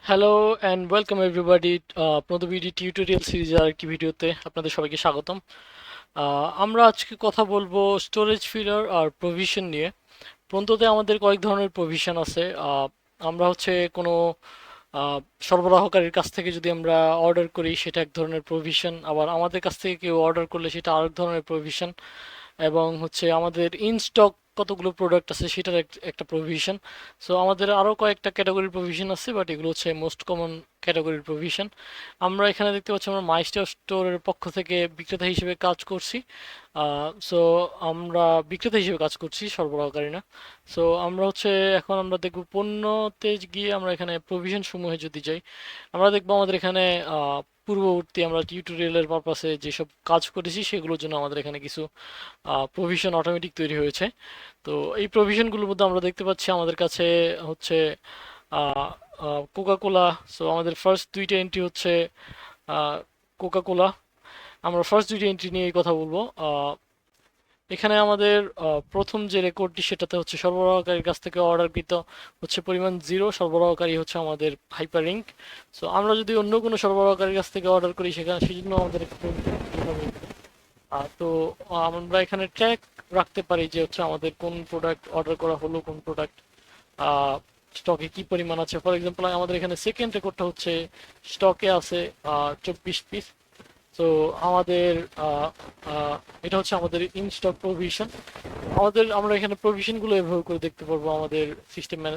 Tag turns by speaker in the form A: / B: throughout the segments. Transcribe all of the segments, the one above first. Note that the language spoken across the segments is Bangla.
A: হ্যালো অ্যান্ড ওয়েলকাম এভরিবাডি প্রদবিডি টিউটোরিয়াল সিরিজের আরেকটি ভিডিওতে আপনাদের সবাইকে স্বাগতম। আমরা আজকে কথা বলবো স্টোরেজ ফিলার আর প্রভিশন নিয়ে। প্রন্ততে আমাদের কয়েক ধরনের প্রভিশন আছে। আমরা হচ্ছে কোনো আহ, সরবরাহকারীর কাছ থেকে যদি আমরা অর্ডার করি সেটা এক ধরনের প্রভিশন, আবার আমাদের কাছ থেকে কেউ অর্ডার করলে সেটা আরেক ধরনের প্রভিশন, এবং হচ্ছে আমাদের ইন স্টক কতগুলো প্রোডাক্ট আছে সেটার একটা প্রভিশন। সো আমাদের আরও কয়েকটা ক্যাটাগরির প্রভিশন আছে, বাট এগুলো হচ্ছে মোস্ট কমন ক্যাটাগরির প্রভিশন। আমরা এখানে দেখতে পাচ্ছি আমরা মাইস্টার স্টোরের পক্ষ থেকে বিক্রেতা হিসেবে কাজ করছি। সো আমরা বিক্রেতা হিসেবে কাজ করছি, সরবরাহকারী না। সো আমরা হচ্ছে এখন আমরা দেখব পণ্যতে গিয়ে আমরা এখানে প্রভিশন সমূহে যদি যাই, আমরা দেখবো আমাদের এখানে পূর্ববর্তী আমরা টিউটোরিয়ালের পারপাসে যেসব কাজ করেছি সেগুলোর জন্য আমাদের এখানে কিছু প্রভিশন অটোমেটিক তৈরি হয়েছে। তো এই প্রভিশনগুলোর মধ্যে আমরা দেখতে পাচ্ছি আমাদের কাছে হচ্ছে কোকা কোলা। সো আমাদের ফার্স্ট দুইটা এন্ট্রি হচ্ছে কোকা কোলা। আমরা ফার্স্ট দুইটা এন্ট্রি নিয়ে কথা বলবো। এখানে আমাদের প্রথম যে রেকর্ডটি সেটাতে হচ্ছে সরবরাহকারীর কাছ থেকে অর্ডারকৃত হচ্ছে পরিমাণ 0, সরবরাহকারী হচ্ছে আমাদের হাইপারলিংক। সো আমরা যদি অন্য কোনো সরবরাহকারীর কাছ থেকে অর্ডার করি সেখানে সেই জন্য আমাদের একটা provision দিতে হবে। তো আমরা এখানে ট্র্যাক রাখতে পারি যে হচ্ছে আমাদের কোন প্রোডাক্ট অর্ডার করা হলো, কোন প্রোডাক্ট স্টকে কি পরিমাণ আছে। ফর এক্সাম্পল আমাদের এখানে সেকেন্ড রেকর্ডটা হচ্ছে স্টকে আছে 24 পিস। তো আমাদের আহ, আহ, এটা হচ্ছে আমাদের ইন স্টক প্রভিশন। আমরা এখানে প্রভিশনগুলো এভাবে করে দেখতে পারবো আমাদের সিস্টেমে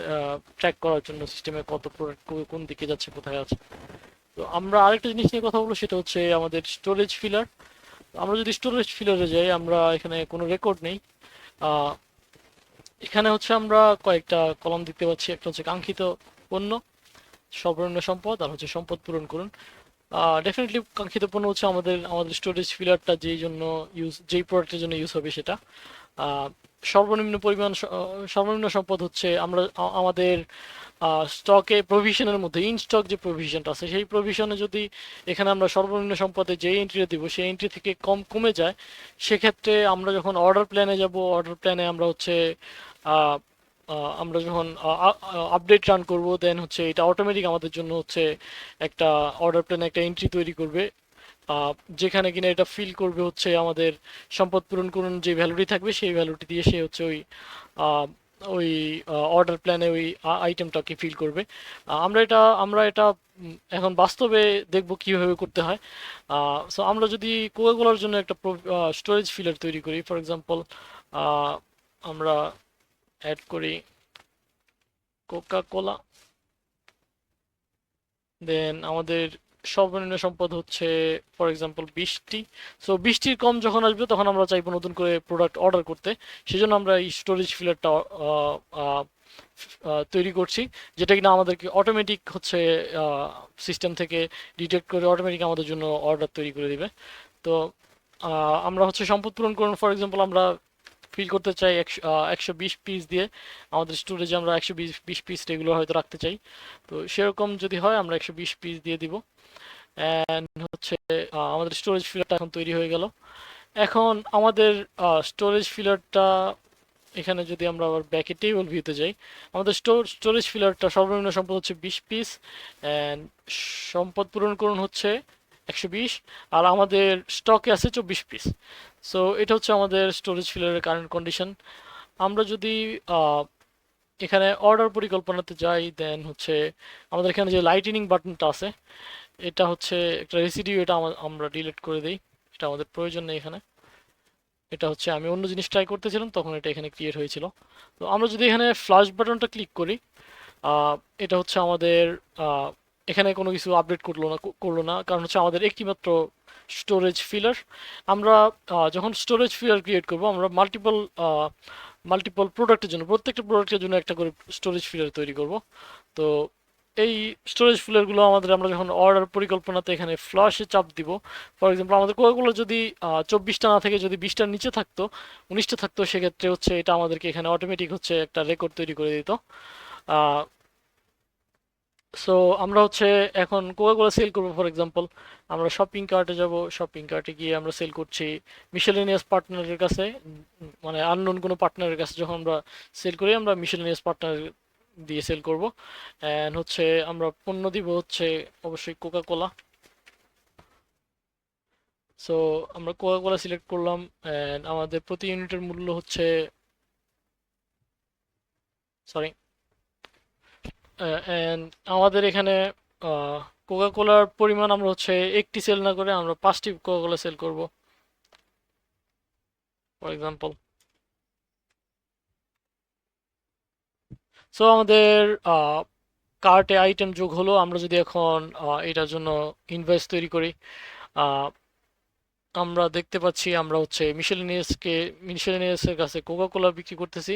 A: ট্র্যাক করার জন্য, সিস্টেমে কত প্রোডাক্ট কোন দিকে যাচ্ছে, কোথায় আছে। তো আমরা আরেকটা জিনিস নিয়ে কথা বলবো, সেটা হচ্ছে আমাদের স্টোরেজ ফিলার। আমরা যদি স্টোরেজ ফিলারে যাই, আমরা এখানে কোনো রেকর্ড নেই। আহ, এখানে হচ্ছে আমরা কয়েকটা কলাম দেখতে পাচ্ছি। একটা হচ্ছে কাঙ্ক্ষিত পণ্য, সর্বনিম্ন সম্পদ, আর হচ্ছে সম্পদ পূরণ করুন। ডেফিনেটলি কাঙ্ক্ষিত পণ্য হচ্ছে আমাদের আমাদের স্টোরেজ ফিলারটা যেই প্রোডাক্টের জন্য ইউজ হবে সেটা। আহ, সর্বনিম্ন পরিমাণ সর্বনিম্ন সম্পদ হচ্ছে আমাদের স্টকে প্রভিশনের মধ্যে ইন স্টক যে প্রভিশনটা আছে সেই প্রভিশনে যদি এখানে আমরা সর্বনিম্ন সম্পদে যে এন্ট্রিটা দিব সেই এন্ট্রি থেকে কমে যায়, সেক্ষেত্রে আমরা যখন অর্ডার প্ল্যানে যাব, অর্ডার প্ল্যানে আমরা হচ্ছে আহ, আমরা যখন আপডেট রান করব, দেন হচ্ছে এটা অটোমেটিক আমাদের জন্য হচ্ছে একটা অর্ডার প্ল্যানে একটা এন্ট্রি তৈরি করবে, যেখানে কিনা এটা ফিল করবে হচ্ছে আমাদের সম্পদ পূরণ করুন যে ভ্যালুটি থাকবে সেই ভ্যালুটি দিয়ে সে হচ্ছে আহ, ওই অর্ডার প্ল্যানে ওই আইটেমটাকে ফিল করবে। আমরা এটা এখন বাস্তবে দেখব কিভাবে করতে হয়। সো আমরা যদি কোকাকোলার জন্য একটা স্টোরেজ ফিলার তৈরি করি, ফর এক্সাম্পল আমরা অ্যাড করি কোকা কোলা, দেন আমাদের সর্বনিম্ন সম্পদ হচ্ছে ফর এক্সাম্পল 20টি। সো 20টির কম যখন আসবে তখন আমরা চাইবো নতুন করে প্রোডাক্ট অর্ডার করতে। সেজন্য আমরা এই স্টোরেজ ফিলারটা তৈরি করছি, যেটা কিনা আমাদেরকে অটোমেটিক হচ্ছে সিস্টেম থেকে ডিটেক্ট করে অটোমেটিক আমাদের জন্য অর্ডার তৈরি করে দিবে। তো আমরা হচ্ছে সম্পদ পূরণ করুন, ফর এক্সাম্পল আমরা ফিল করতে চাই 120 পিস দিয়ে। আমাদের স্টোরেজে আমরা 120 পিস রেগুলার হয়তো রাখতে চাই। তো সেরকম যদি হয় আমরা 120 পিস দিয়ে দিব। অ্যান্ড হচ্ছে আমাদের স্টোরেজ ফিলারটা এখন তৈরি হয়ে গেল। এখন আমাদের স্টোরেজ ফিলারটা এখানে যদি আমরা আবার ব্যাকে টেবিল ভিউতে যাই, আমাদের স্টোরেজ ফিলারটা সর্বনিম্ন সম্পদ হচ্ছে 20 পিস, অ্যান্ড সম্পদ পূরণ করুন হচ্ছে 120, আর আমাদের স্টকে আছে 24 পিস। সো এটা হচ্ছে আমাদের স্টোরেজ ফিলারের কারেন্ট কন্ডিশন। আমরা যদি আহ, এখানে অর্ডার পরিকল্পনাতে যাই, দেন হচ্ছে আমাদের এখানে যে লাইটেনিং বাটনটা আছে, এটা হচ্ছে একটা রেসিডিউ, এটা আমরা ডিলিট করে দিই, এটা আমাদের প্রয়োজন নেই এখানে। এটা হচ্ছে আমি অন্য জিনিস ট্রাই করতেছিলাম তখন এটা এখানে ক্রিয়েট হয়েছিল। তো আমরা যদি এখানে ফ্লাশ বাটনটা ক্লিক করি, আহ, এটা হচ্ছে আমাদের আহ, এখানে কোনো কিছু আপডেট করলো না, কারণ হচ্ছে আমাদের একটিমাত্র স্টোরেজ ফিলার। আমরা যখন স্টোরেজ ফিলার ক্রিয়েট করব, আমরা মাল্টিপল প্রোডাক্টের জন্য, প্রত্যেকটা প্রোডাক্টের জন্য একটা করে স্টোরেজ ফিলার তৈরি করব। তো এই স্টোরেজ ফিলারগুলো আমরা যখন অর্ডার পরিকল্পনাতে এখানে ফ্লাশে চাপ দিব, ফর এক্সাম্পল আমাদের কোয়াগুলো যদি 24টা না থেকে যদি 20টার নিচে থাকতো, 19টা থাকতো, সেক্ষেত্রে হচ্ছে এটা আমাদেরকে এখানে অটোমেটিক হচ্ছে একটা রেকর্ড তৈরি করে দিত। সো আমরা হচ্ছে এখন কোকাকোলা সেল করবো, ফর এক্সাম্পল আমরা শপিং কার্টে যাব, শপিং কার্টে গিয়ে আমরা সেল করছি মিসেলেনিয়াস পার্টনারের কাছে, মানে আননোন কোনো পার্টনারের কাছে যখন আমরা সেল করি আমরা মিসেলেনিয়াস পার্টনার দিয়ে সেল করব। অ্যান্ড হচ্ছে আমরা পণ্য দিব হচ্ছে অবশ্যই কোকা কোলা। সো আমরা কোকা কোলা সিলেক্ট করলাম অ্যান্ড আমাদের প্রতি ইউনিটের মূল্য হচ্ছে, সরি, অ্যান্ড আমাদের এখানে কোকা কোলার পরিমাণ আমরা হচ্ছে একটি সেল না করে আমরা 5টি কোকা কোলা সেল করব ফর এক্সাম্পল। সো আমাদের কার্টে আইটেম যোগ হলো। আমরা যদি এখন এটার জন্য ইনভয়েস তৈরি করি, আহ, আমরা দেখতে পাচ্ছি আমরা হচ্ছে মিশেলিনিয়াসের কাছে কোকা কোলা বিক্রি করতেছি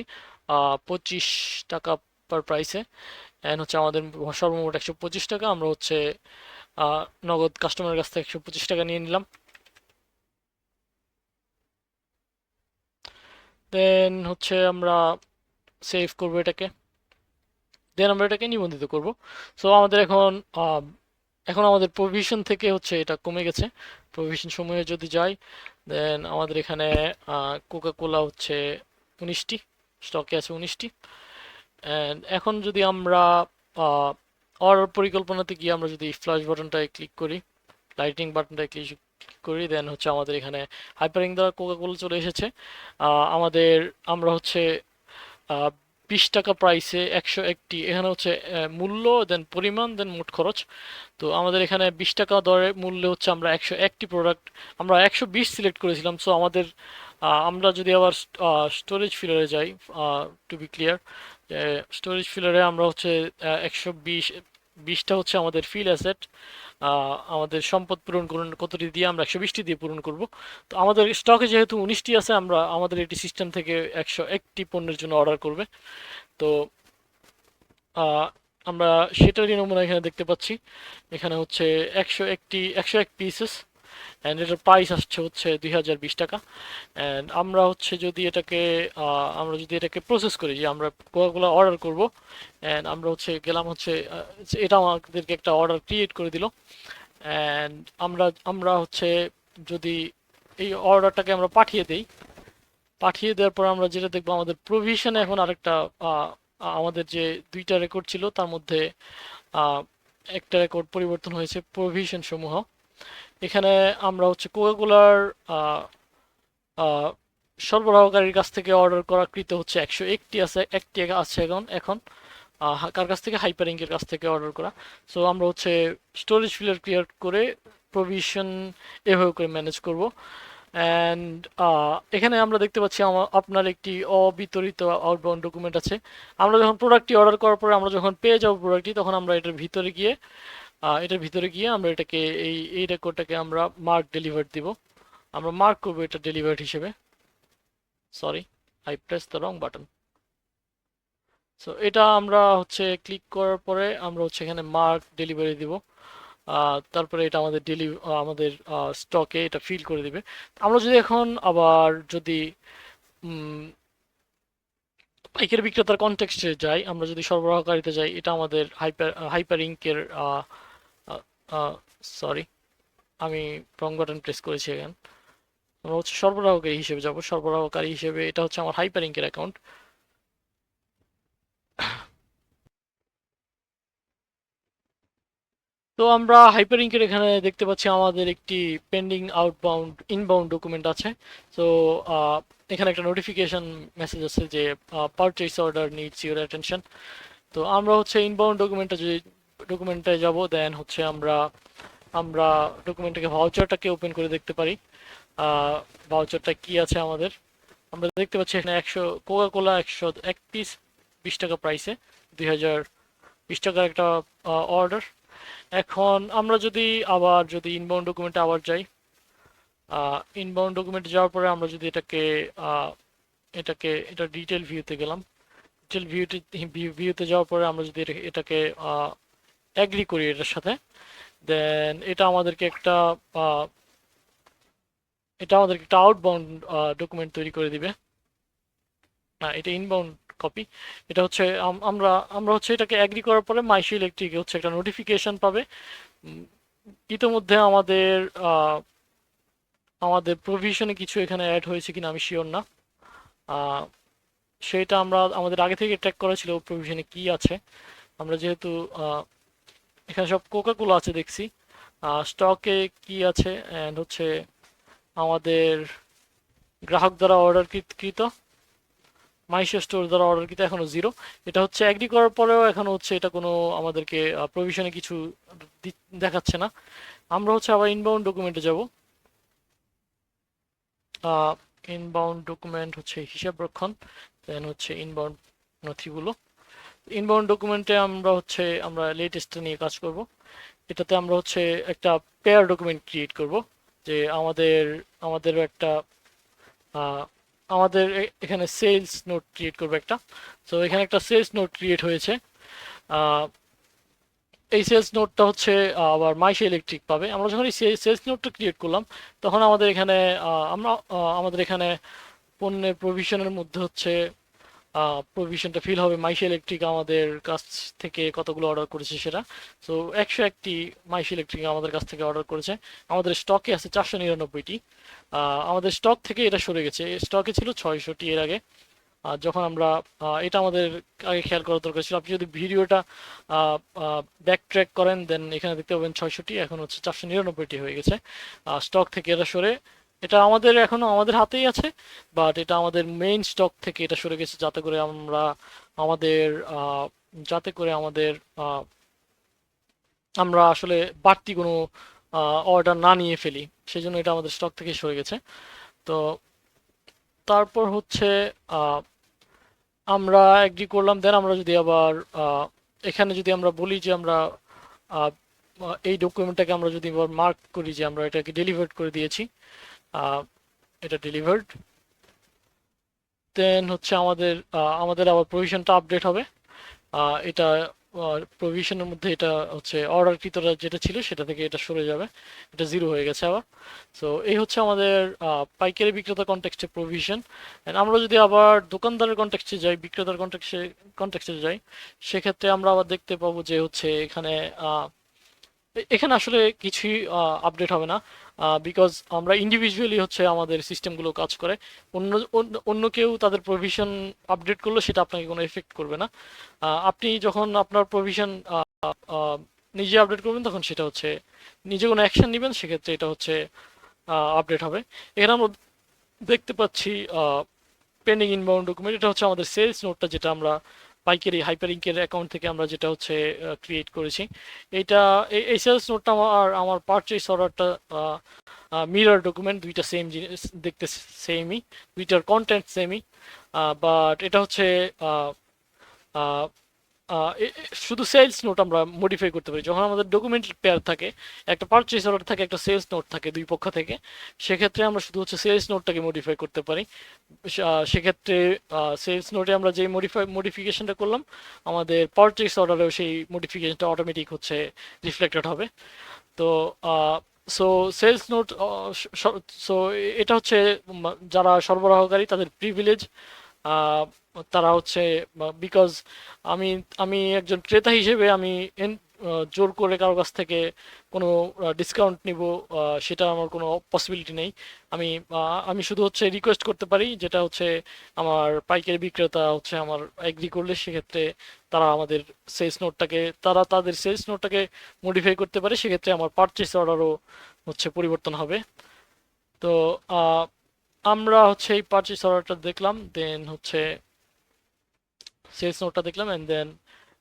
A: 25 টাকা পার প্রাইসে। অ্যান্ড হচ্ছে আমাদের সর্বমোট 125 টাকা। আমরা হচ্ছে নগদ কাস্টমারের কাছ থেকে 125 টাকা নিয়ে নিলাম। দেন হচ্ছে আমরা সেভ করবো এটাকে, দেন আমরা এটাকে নিবন্ধিত করব। সো আমাদের এখন এখন আমাদের প্রভিশন থেকে হচ্ছে এটা কমে গেছে। প্রভিশন সময়ে যদি যাই, দেন আমাদের এখানে কোকা কোলা হচ্ছে 19টি, স্টকে আছে 19টি। অ্যান্ড এখন যদি আমরা অর্ডার পরিকল্পনাতে গিয়ে আমরা যদি ফ্ল্যাশ বাটনটায় ক্লিক করি, লাইটিং বাটনটায় ক্লিক করি, দেন হচ্ছে আমাদের এখানে হাইপারিং দ্বারা কোকা কোলা চলে এসেছে। আমাদের আমরা হচ্ছে 20 টাকা প্রাইসে 101টি, এখানে হচ্ছে মূল্য, দেন পরিমাণ, দেন মোট খরচ। তো আমাদের এখানে 20 টাকা দরে মূল্যে হচ্ছে আমরা 101টি প্রোডাক্ট, আমরা 120 সিলেক্ট করেছিলাম। সো আমাদের আমরা যদি আবার স্টোরেজ ফিলারে যাই, টু বি ক্লিয়ার, স্টোরেজ ফিলারে আমরা হচ্ছে 120টা হচ্ছে আমাদের ফিল অ্যাসেট, আমাদের সম্পদ পূরণ করুন কতটি দিয়ে, আমরা 120টি দিয়ে পূরণ করব। তো আমাদের স্টকে যেহেতু 19টি আছে, আমাদের এটি সিস্টেম থেকে 101টি পণ্যের জন্য অর্ডার করবে। তো আহ, আমরা সেটারই নমুনা এখানে দেখতে পাচ্ছি। এখানে হচ্ছে 101 পিসেস, অ্যান্ড এটার প্রাইস আসছে হচ্ছে 2020 টাকা। অ্যান্ড আমরা যদি এটাকে প্রসেস করি, যে আমরা কোকাকোলা অর্ডার করব, অ্যান্ড আমরা হচ্ছে গেলাম হচ্ছে এটা আমাদেরকে একটা অর্ডার ক্রিয়েট করে দিল। অ্যান্ড আমরা হচ্ছে যদি এই অর্ডারটাকে আমরা পাঠিয়ে দেই, পাঠিয়ে দেওয়ার পর আমরা যেটা দেখবো, আমাদের প্রভিশনে এখন আরেকটা আমাদের যে দুইটা রেকর্ড ছিল তার মধ্যে আহ, একটা রেকর্ড পরিবর্তন হয়েছে, প্রভিশন সমূহ। এখানে আমরা হচ্ছে কোকাকোলার সরবরাহকারীর কাছ থেকে অর্ডার করা কৃত হচ্ছে 101টি আছে, একটি আছে এখন এখন কার কাছ থেকে, হাইপার ইঙ্কের কাছ থেকে অর্ডার করা। সো আমরা হচ্ছে স্টোরেজ ফিলার ক্লিয়ার করে প্রভিশন এভাবে করে ম্যানেজ করব। অ্যান্ড এখানে আমরা দেখতে পাচ্ছি আপনার একটি অবিতরিত আউটবাউন্ড ডকুমেন্ট আছে। আমরা যখন প্রোডাক্টটি অর্ডার করার পরে আমরা যখন পেয়ে যাবো প্রোডাক্টটি, তখন আমরা এটার ভিতরে গিয়ে আমরা এটাকে এই রেকর্ডটাকে আমরা মার্ক ডেলিভার দিব। আমরা মার্ক করবো এটা ডেলিভার্ড হিসেবে। Sorry, I press the wrong button. So এটা আমরা হচ্ছে ক্লিক করার পরে আমরা হচ্ছে এখানে মার্ক ডেলিভারি দিব। তারপরে এটা আমাদের স্টকে এটা ফিল করে দিবে। আমরা যদি এখন আবার যদি পাইকারি বিক্রেতার কনটেক্সটে যাই, আমরা যদি সরবরাহকারীতে যাই, এটা আমাদের হাইপার ইঙ্কের, সরি, আমি রং বাটন প্রেস করেছি এখানে। আমরা হচ্ছে সরবরাহকারী হিসেবে যাব, সরবরাহকারী হিসেবে এটা হচ্ছে আমার হাইপার ইঙ্কের অ্যাকাউন্ট। তো আমরা হাইপারলিংকের এখানে দেখতে পাচ্ছি আমাদের একটি পেন্ডিং আউটবাউন্ড ইনবাউন্ড ডকুমেন্ট আছে। তো এখানে একটা নোটিফিকেশন মেসেজ আছে যে purchase order needs your attention. তো আমরা হচ্ছে ইনবাউন্ড ডকুমেন্টে যাব, দেন হচ্ছে আমরা আমরা ডকুমেন্টটাকে ভাউচারটাকে ওপেন করে দেখতে পারি। ভাউচারটা কি আছে আমাদের, আমরা দেখতে পাচ্ছি এখানে কোকা কোলা 101 পিস 20 টাকা প্রাইসে, 2020 টাকার একটা অর্ডার। এখন আমরা যদি ইনবাউন্ড ডকুমেন্টে আবার যাই, ইনবাউন্ড ডকুমেন্টে যাওয়ার পরে আমরা যদি এটা ডিটেল ভিউতে গেলাম, ডিটেল ভিউতে যাওয়ার পরে আমরা যদি এটাকে অ্যাগ্রি করি এটার সাথে, দেন আহ, এটা আমাদেরকে একটা আউটবাউন্ড ডকুমেন্ট তৈরি করে দিবে। না, এটা ইনবাউন্ড কপি। এটা হচ্ছে আমরা হচ্ছে এটাকে অ্যাগ্রি করার পরে মাইশো ইলেকট্রিক হচ্ছে একটা নোটিফিকেশন পাবে। উম, ইতোমধ্যে আমাদের প্রভিশনে কিছু এখানে অ্যাড হয়েছে কিনা আমি শিওর না। সেটা আমরা আমাদের আগে থেকে ট্র্যাক করা ছিল প্রভিশনে কি আছে। আমরা যেহেতু এখানে সব কোকা কোলা আছে দেখছি, স্টকে কি আছে অ্যান্ড হচ্ছে আমাদের গ্রাহক দ্বারা অর্ডারকৃত, মাইশো স্টোর দ্বারা অর্ডারকৃত এখনো জিরো। এটা হচ্ছে এগ্রি করার পরেও এখনো হচ্ছে এটা কোনো আমাদেরকে প্রভিশনে কিছু দেখাচ্ছে না। আমরা হচ্ছে আবার ইনবাউন্ড ডকুমেন্টে যাব। ইনবাউন্ড ডকুমেন্ট হচ্ছে হিসাব রক্ষণ, দেন হচ্ছে ইনবাউন্ড নথিগুলো। ইনবাউন্ড ডকুমেন্টে আমরা লেটেস্টটা নিয়ে কাজ করব। এটাতে আমরা হচ্ছে একটা পেয়ার ডকুমেন্ট ক্রিয়েট করব, যে আমাদের একটা আহ, আমাদের এখানে সেলস নোট ক্রিয়েট করবো একটা। তো এখানে একটা সেলস নোট ক্রিয়েট হয়েছে। আহ, এই সেলস নোটটা হচ্ছে আবার মাইশো ইলেকট্রিক পাবে। আমরা যখন এই সেলস নোটটা ক্রিয়েট করলাম, তখন আমাদের এখানে আমাদের এখানে পণ্যের প্রভিশনের মধ্যে হচ্ছে প্রভিশনটা ফিল হবে মাইশো ইলেকট্রিক আমাদের কাছ থেকে কতগুলো অর্ডার করেছে সেটা। তো 101টি মাইশো ইলেকট্রিক আমাদের কাছ থেকে অর্ডার করেছে। আমাদের স্টকে আছে 499টি। আমাদের স্টক থেকে এটা সরে গেছে, স্টকে ছিল 600টি এর আগে। যখন আমরা এটা আমাদের আগে খেয়াল করা দরকার ছিল। আপনি যদি ভিডিওটা ব্যাক ট্র্যাক করেন, দেন এখানে দেখতে পাবেন 600টি এখন হচ্ছে 499টি হয়ে গেছে। স্টক থেকে এটা সরে, এটা আমাদের এখনো আমাদের হাতেই আছে, বাট এটা আমাদের মেইন স্টক থেকে এটা সরে গেছে, আমাদের আহ, যাতে করে আমরা আসলে বাড়তি কোনো অর্ডার না নিয়ে ফেলি, সেজন্য এটা আমাদের স্টক থেকে সরে গেছে। তো তারপর হচ্ছে আহ, আমরা এগ্রি করলাম। দেন আমরা যদি আবার এখানে যদি আমরা বলি যে আমরা আহ, এই ডকুমেন্টটাকে আমরা যদি আবার মার্ক করি যে আমরা এটাকে ডেলিভার্ড করে দিয়েছি, আহ, এটা ডেলিভার্ড, দেন হচ্ছে আমাদের আবার প্রভিশনটা আপডেট হবে। এটা প্রভিশনের মধ্যে এটা হচ্ছে অর্ডারকৃতটা যেটা ছিল সেটা থেকে এটা সরে যাবে, এটা জিরো হয়ে গেছে আবার। সো এই হচ্ছে আমাদের পাইকারি বিক্রেতা কন্টেক্সটে প্রভিশন। আমরা যদি আবার দোকানদারের কন্টেক্সটে যাই, বিক্রেতার কন্টেক্সটে যাই, সেক্ষেত্রে আমরা আবার দেখতে পাবো যে হচ্ছে এখানে এখানে আসলে কিছুই আপডেট হবে না, বিকজ আমরা ইন্ডিভিজুয়ালি হচ্ছে আমাদের সিস্টেমগুলো কাজ করে। অন্য অন্য অন্য কেউ তাদের প্রভিশন আপডেট করলে সেটা আপনাকে কোনো এফেক্ট করবে না। আপনি যখন আপনার প্রভিশন নিজে আপডেট করবেন, তখন সেটা হচ্ছে নিজে কোনো অ্যাকশন নেবেন, সেক্ষেত্রে এটা হচ্ছে আপডেট হবে। এখানে আমরা দেখতে পাচ্ছি পেন্ডিং ইনবাউন্ড ডকুমেন্ট, এটা হচ্ছে আমাদের সেলস নোটটা, যেটা আমরা পাইকারি হাইপারলিংকের অ্যাকাউন্ট থেকে আমরা যেটা হচ্ছে ক্রিয়েট করেছি। এইটা এই সেলস নোটটা আমার পারচেস অর্ডারটা মিরর ডকুমেন্ট, দুইটা সেম জিনিস দেখতে, সেমই, দুইটার কন্টেন্ট সেমই, বাট এটা হচ্ছে আহ, আহ, শুধু সেলস নোট আমরা মডিফাই করতে পারি। যখন আমাদের ডকুমেন্ট পেয়ার থাকে, একটা পারচেস অর্ডার থাকে, একটা সেলস নোট থাকে দুই পক্ষ থেকে, সেক্ষেত্রে আমরা শুধু হচ্ছে সেলস নোটটাকে মডিফাই করতে পারি। সেক্ষেত্রে সেলস নোটে আমরা যে মডিফিকেশনটা করলাম, আমাদের পারচেস অর্ডারেও সেই মডিফিকেশনটা অটোমেটিক হচ্ছে রিফ্লেক্টেড হবে। তো সো সেলস নোট, সো এটা হচ্ছে যারা সরবরাহকারী তাদের প্রিভিলেজ। আহ, তারা হচ্ছে, বিকজ আমি আমি একজন ক্রেতা হিসেবে আমি জোর করে কারো কাছ থেকে কোনো ডিসকাউন্ট নিব, সেটা আমার কোনো পসিবিলিটি নেই। আমি আমি শুধু হচ্ছে রিকোয়েস্ট করতে পারি, যেটা হচ্ছে আমার পাইকারি বিক্রেতা হচ্ছে আমার এগ্রি করলে সেক্ষেত্রে তারা তাদের সেলস নোটটাকে মডিফাই করতে পারে, সেক্ষেত্রে আমার পারচেস অর্ডারও হচ্ছে পরিবর্তন হবে। তো আহ, আমরা হচ্ছে এই পারচেস অর্ডারটা দেখলাম, দেন হচ্ছে সেলস নোটটা দেখলাম, এন্ড দেন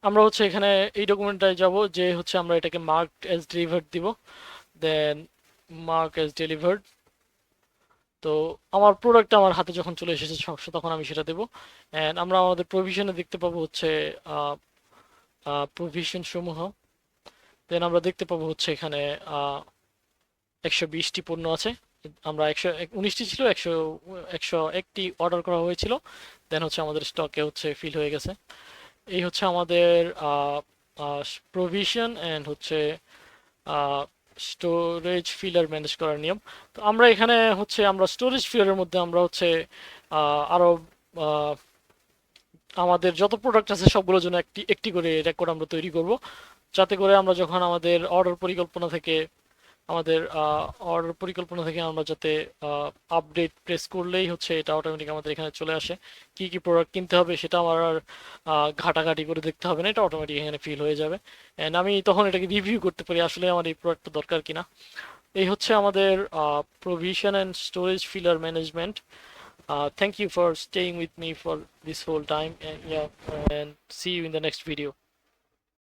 A: আমরা হচ্ছে এখানে এই ডকুমেন্টটায় যাব, যে হচ্ছে আমরা এটাকে মার্ক এজ ডেলিভার্ড দিব। দেন মার্ক এজ ডেলিভার্ড। তো আমার প্রোডাক্টটা আমার হাতে যখন চলে এসেছে তখন আমি সেটা দেবো। অ্যান্ড আমরা আমাদের প্রভিশনে দেখতে পাবো হচ্ছে প্রভিশন সমূহ। দেন আমরা দেখতে পাবো হচ্ছে এখানে 120টি পণ্য আছে। আমরা 119টি ছিল, 101টি অর্ডার করা হয়েছিল। দেন হচ্ছে আমাদের স্টকে হচ্ছে ফিল হয়ে গেছে। এই হচ্ছে আমাদের প্রভিশন অ্যান্ড হচ্ছে স্টোরেজ ফিলার ম্যানেজ করার নিয়ম। তো আমরা এখানে হচ্ছে আমরা স্টোরেজ ফিলারের মধ্যে আমরা হচ্ছে আরো আহ, আমাদের যত প্রোডাক্ট আছে সবগুলোর জন্য একটি একটি করে রেকর্ড আমরা তৈরি করব, যাতে করে আমরা যখন আমাদের অর্ডার পরিকল্পনা থেকে আমাদের অর্ডার পরিকল্পনা থেকে আমরা যাতে আপডেট প্রেস করলেই হচ্ছে এটা অটোমেটিক আমাদের এখানে চলে আসে। কি কি প্রোডাক্ট কিনতে হবে সেটা আমার আর ঘাটাঘাটি করে দেখতে হবে না, এটা অটোমেটিক এখানে ফিল হয়ে যাবে। অ্যান্ড আমি তখন এটাকে রিভিউ করতে পারি আসলে আমার এই প্রোডাক্টটা দরকার কিনা। এই হচ্ছে আমাদের provision and storage filler management. Thank you for staying with me for this whole time, and yeah, and see you in the next video.